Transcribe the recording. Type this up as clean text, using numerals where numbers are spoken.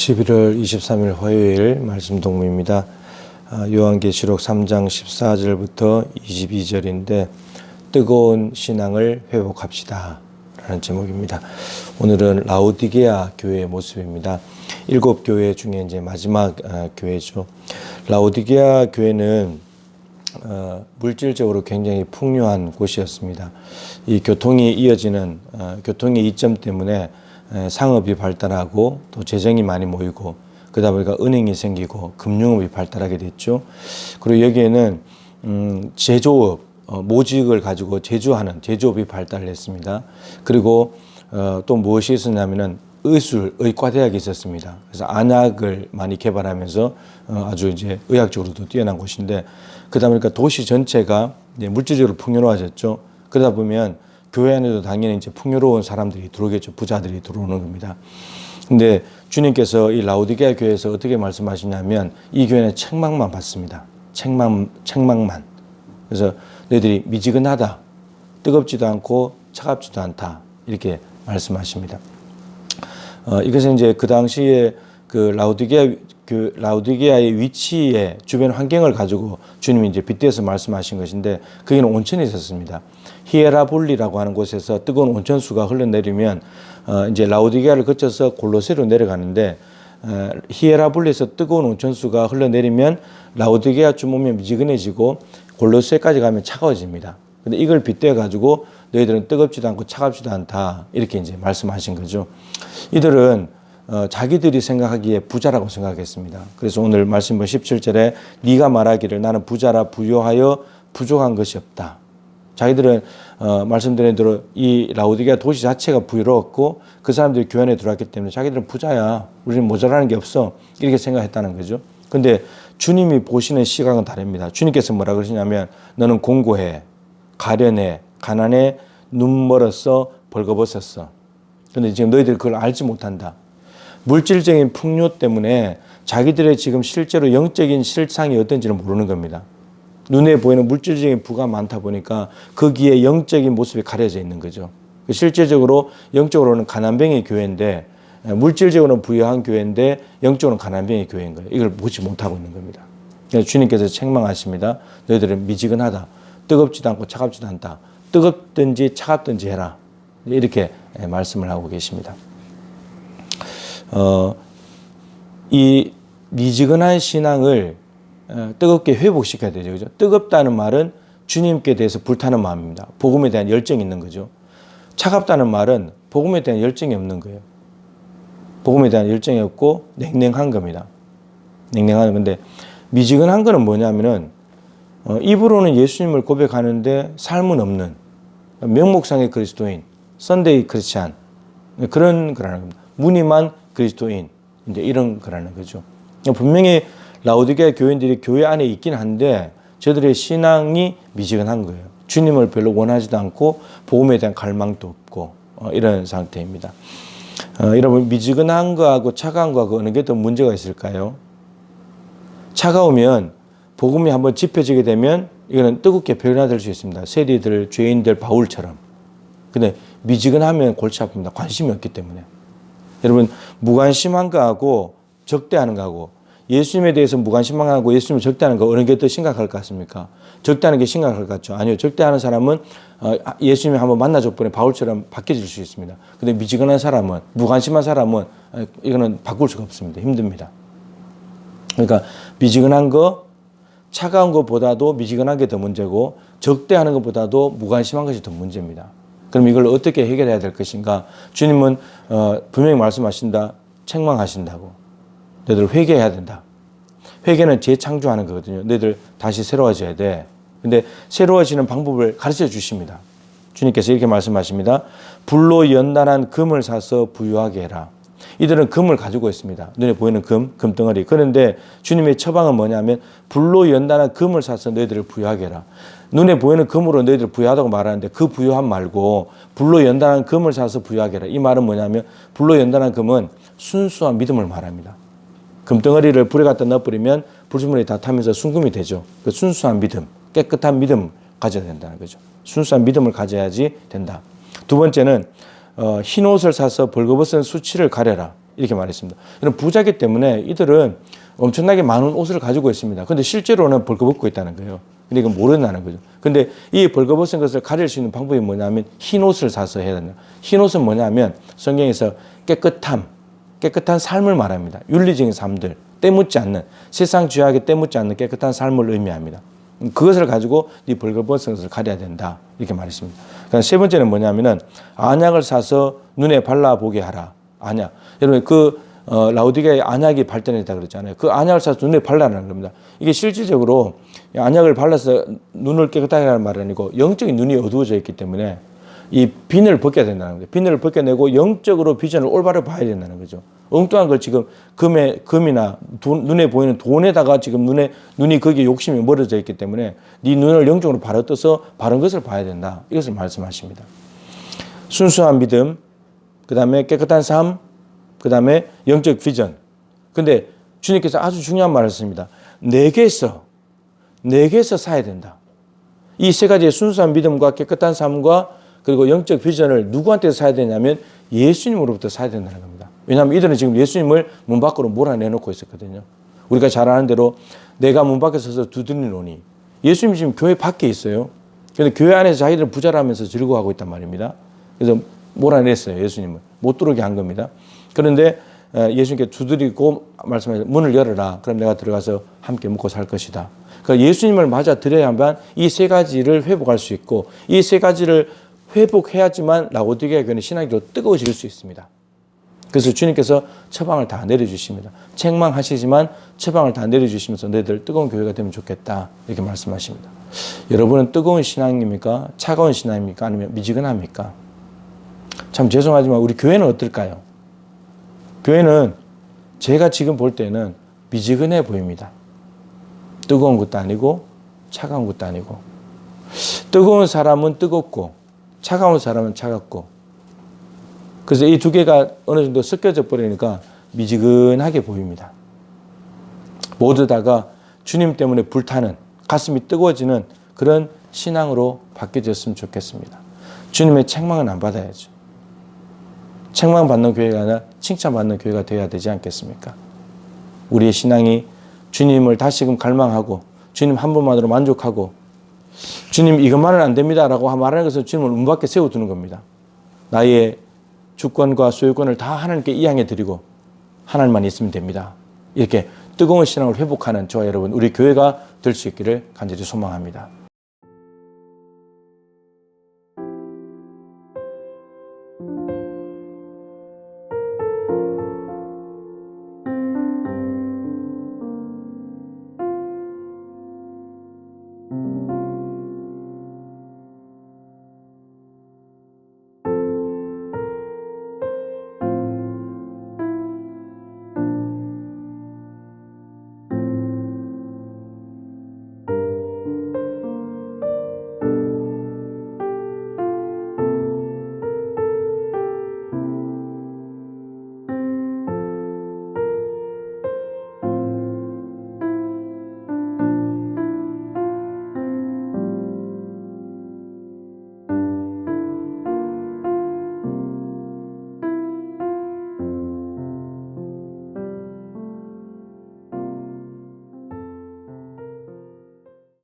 11월 23일 화요일 말씀 동무입니다. 요한계시록 3장 14절부터 22절인데 뜨거운 신앙을 회복합시다 라는 제목입니다. 오늘은 라오디게아 교회의 모습입니다. 7교회 중에 이제 마지막 교회죠. 라오디게아 교회는 물질적으로 굉장히 풍요한 곳이었습니다. 이 교통이 이어지는 교통의 이점 때문에 상업이 발달하고 또 재정이 많이 모이고 그러다 보니까 은행이 생기고 금융업이 발달하게 됐죠. 그리고 여기에는 제조업, 모직을 가지고 제조하는 제조업이 발달했습니다. 그리고 또 무엇이 있었냐면은 의술, 의과대학이 있었습니다. 그래서 안약을 많이 개발하면서 아주 이제 의학적으로도 뛰어난 곳인데 그러다 보니까 도시 전체가 이제 물질적으로 풍요로워졌죠. 그러다 보면 교회 안에도 당연히 이제 풍요로운 사람들이 들어오겠죠. 부자들이 들어오는 겁니다. 근데 주님께서 이 라오디게아 교회에서 어떻게 말씀하시냐면 이 교회는 책망만 받습니다. 책망만. 그래서 너희들이 미지근하다, 뜨겁지도 않고 차갑지도 않다 이렇게 말씀하십니다. 이것은 이제 그 당시에 그 라오디게아의 위치에 주변 환경을 가지고 주님이 이제 빗대서 말씀하신 것인데 거기는 온천이 있었습니다. 히에라볼리라고 하는 곳에서 뜨거운 온천수가 흘러내리면 이제 라오디게아를 거쳐서 골로새로 내려가는데 히에라볼리에서 뜨거운 온천수가 흘러내리면 라오디게아쯤 오면 미지근해지고 골로새까지 가면 차가워집니다. 근데 이걸 빗대 가지고 너희들은 뜨겁지도 않고 차갑지도 않다 이렇게 이제 말씀하신 거죠. 이들은 자기들이 생각하기에 부자라고 생각했습니다. 그래서 오늘 말씀 17절에 네가 말하기를 나는 부자라 부요하여 부족한 것이 없다. 자기들은 말씀드린 대로 이 라오디게아 도시 자체가 부유로웠고 그 사람들이 교회 안에 들어왔기 때문에 자기들은 부자야. 우리는 모자라는 게 없어. 이렇게 생각했다는 거죠. 근데 주님이 보시는 시각은 다릅니다. 주님께서 뭐라 그러시냐면 너는 공고해, 가련해, 가난해, 눈 멀었어, 벌거벗었어. 근데 지금 너희들 그걸 알지 못한다. 물질적인 풍요 때문에 자기들의 지금 실제로 영적인 실상이 어떤지를 모르는 겁니다. 눈에 보이는 물질적인 부가 많다 보니까 거기에 영적인 모습이 가려져 있는 거죠. 실제적으로 영적으로는 가난뱅이 교회인데 물질적으로는 부유한 교회인데 영적으로는 가난뱅이 교회인 거예요. 이걸 보지 못하고 있는 겁니다. 그래서 주님께서 책망하십니다. 너희들은 미지근하다. 뜨겁지도 않고 차갑지도 않다. 뜨겁든지 차갑든지 해라. 이렇게 말씀을 하고 계십니다. 이 미지근한 신앙을 뜨겁게 회복시켜야 되죠. 그죠? 뜨겁다는 말은 주님께 대해서 불타는 마음입니다. 복음에 대한 열정이 있는 거죠. 차갑다는 말은 복음에 대한 열정이 없는 거예요. 복음에 대한 열정이 없고 냉랭한 겁니다. 냉랭한 건데 미지근한 거는 뭐냐면은 입으로는 예수님을 고백하는데 삶은 없는 명목상의 그리스도인, 썬데이 크리스찬 그런 거라는 겁니다. 무늬만 그리스도인 이제 이런 거라는 거죠. 분명히 라오디게아 교인들이 교회 안에 있긴 한데 저들의 신앙이 미지근한 거예요. 주님을 별로 원하지도 않고 복음에 대한 갈망도 없고 이런 상태입니다. 여러분 미지근한 거하고 차가운 거하고 어느 게 더 문제가 있을까요? 차가우면 복음이 한번 짚혀지게 되면 이거는 뜨겁게 변화될 수 있습니다. 세리들, 죄인들, 바울처럼. 근데 미지근하면 골치 아픕니다. 관심이 없기 때문에. 여러분 무관심한 거하고 적대하는 거하고 예수님에 대해서 무관심한 거하고 예수님을 적대하는 거 어느 게 더 심각할 것 같습니까? 적대하는 게 심각할 것 같죠? 아니요. 적대하는 사람은 예수님이 한번 만나줘 보니 바울처럼 바뀌어질 수 있습니다. 근데 미지근한 사람은 무관심한 사람은 이거는 바꿀 수가 없습니다. 힘듭니다. 그러니까 미지근한 거 차가운 것보다도 미지근한 게 더 문제고 적대하는 것보다도 무관심한 것이 더 문제입니다. 그럼 이걸 어떻게 해결해야 될 것인가? 주님은 분명히 말씀하신다. 책망하신다고. 너희들 회개해야 된다. 회개는 재창조하는 거거든요. 너희들 다시 새로워져야 돼. 근데 새로워지는 방법을 가르쳐 주십니다. 주님께서 이렇게 말씀하십니다. 불로 연단한 금을 사서 부유하게 해라. 이들은 금을 가지고 있습니다. 눈에 보이는 금덩어리. 그런데 주님의 처방은 뭐냐면 불로 연단한 금을 사서 너희들을 부유하게 해라. 눈에 보이는 금으로 너희들 부유하다고 말하는데 그 부유함 말고 불로 연단한 금을 사서 부유하게 해라. 이 말은 뭐냐면 불로 연단한 금은 순수한 믿음을 말합니다. 금덩어리를 불에 갖다 넣어버리면 불순물이 다 타면서 순금이 되죠. 그 순수한 믿음, 깨끗한 믿음 가져야 된다는 거죠. 순수한 믿음을 가져야지 된다. 두 번째는 흰 옷을 사서 벌거벗은 수치를 가려라. 이렇게 말했습니다. 이런 부자기 때문에 이들은 엄청나게 많은 옷을 가지고 있습니다. 근데 실제로는 벌거벗고 있다는 거예요. 근데 이건 모른다는 거죠. 근데 이 벌거벗은 것을 가릴 수 있는 방법이 뭐냐면 흰 옷을 사서 해야 된다. 흰 옷은 뭐냐면 성경에서 깨끗한 삶을 말합니다. 윤리적인 삶들, 때묻지 않는, 세상 죄악에 때묻지 않는 깨끗한 삶을 의미합니다. 그것을 가지고 네 벌거벗은 것을 가려야 된다. 이렇게 말했습니다. 그다음 세 번째는 뭐냐면은 안약을 사서 눈에 발라보게 하라. 안약. 여러분 라우디게아에 안약이 발전했다 그랬잖아요. 그 안약을 사서 눈에 발라라는 겁니다. 이게 실질적으로 안약을 발라서 눈을 깨끗하게 하는 말이 아니고 영적인 눈이 어두워져 있기 때문에 이 비늘을 벗겨야 된다는 거예요. 비늘을 벗겨내고 영적으로 비전을 올바로 봐야 된다는 거죠. 엉뚱한 걸 지금 금이나 눈에 보이는 돈에다가 지금 눈이 거기에 욕심이 멀어져 있기 때문에 네 눈을 영적으로 바로 떠서 바른 것을 봐야 된다. 이것을 말씀하십니다. 순수한 믿음, 그 다음에 깨끗한 삶, 그 다음에 영적 비전. 근데 주님께서 아주 중요한 말을 했습니다. 내게서 사야 된다. 이 세 가지의 순수한 믿음과 깨끗한 삶과 그리고 영적 비전을 누구한테서 사야 되냐면 예수님으로부터 사야 된다는 겁니다. 왜냐하면 이들은 지금 예수님을 문 밖으로 몰아내놓고 있었거든요. 우리가 잘 아는 대로 내가 문 밖에 서서 두드리노니 예수님이 지금 교회 밖에 있어요. 그런데 교회 안에서 자기들은 부자라면서 즐거워하고 있단 말입니다. 그래서 몰아냈어요. 예수님을. 못 들어오게 한 겁니다. 그런데 예수님께 두드리고 말씀하셔서 문을 열어라. 그럼 내가 들어가서 함께 먹고 살 것이다. 그러니까 예수님을 맞아 들여야만 이 세 가지를 회복할 수 있고 이 세 가지를 회복해야지만 라오디게아 교회는 신앙이 더 뜨거워질 수 있습니다. 그래서 주님께서 처방을 다 내려주십니다. 책망하시지만 처방을 다 내려주시면서 너희들 뜨거운 교회가 되면 좋겠다. 이렇게 말씀하십니다. 여러분은 뜨거운 신앙입니까? 차가운 신앙입니까? 아니면 미지근합니까? 참 죄송하지만 우리 교회는 어떨까요? 교회는 제가 지금 볼 때는 미지근해 보입니다. 뜨거운 것도 아니고 차가운 것도 아니고 뜨거운 사람은 뜨겁고 차가운 사람은 차갑고 그래서 이 두 개가 어느 정도 섞여져 버리니까 미지근하게 보입니다. 모두 다가 주님 때문에 불타는 가슴이 뜨거워지는 그런 신앙으로 바뀌어졌으면 좋겠습니다. 주님의 책망은 안 받아야죠. 책망받는 교회가 아니라 칭찬받는 교회가 되어야 되지 않겠습니까? 우리의 신앙이 주님을 다시금 갈망하고 주님 한 분만으로 만족하고 주님 이것만은 안 됩니다라고 말하는 것은 주님을 문 밖에 세워두는 겁니다. 나의 주권과 소유권을 다 하나님께 이양해 드리고 하나님만 있으면 됩니다. 이렇게 뜨거운 신앙을 회복하는 저와 여러분 우리 교회가 될 수 있기를 간절히 소망합니다.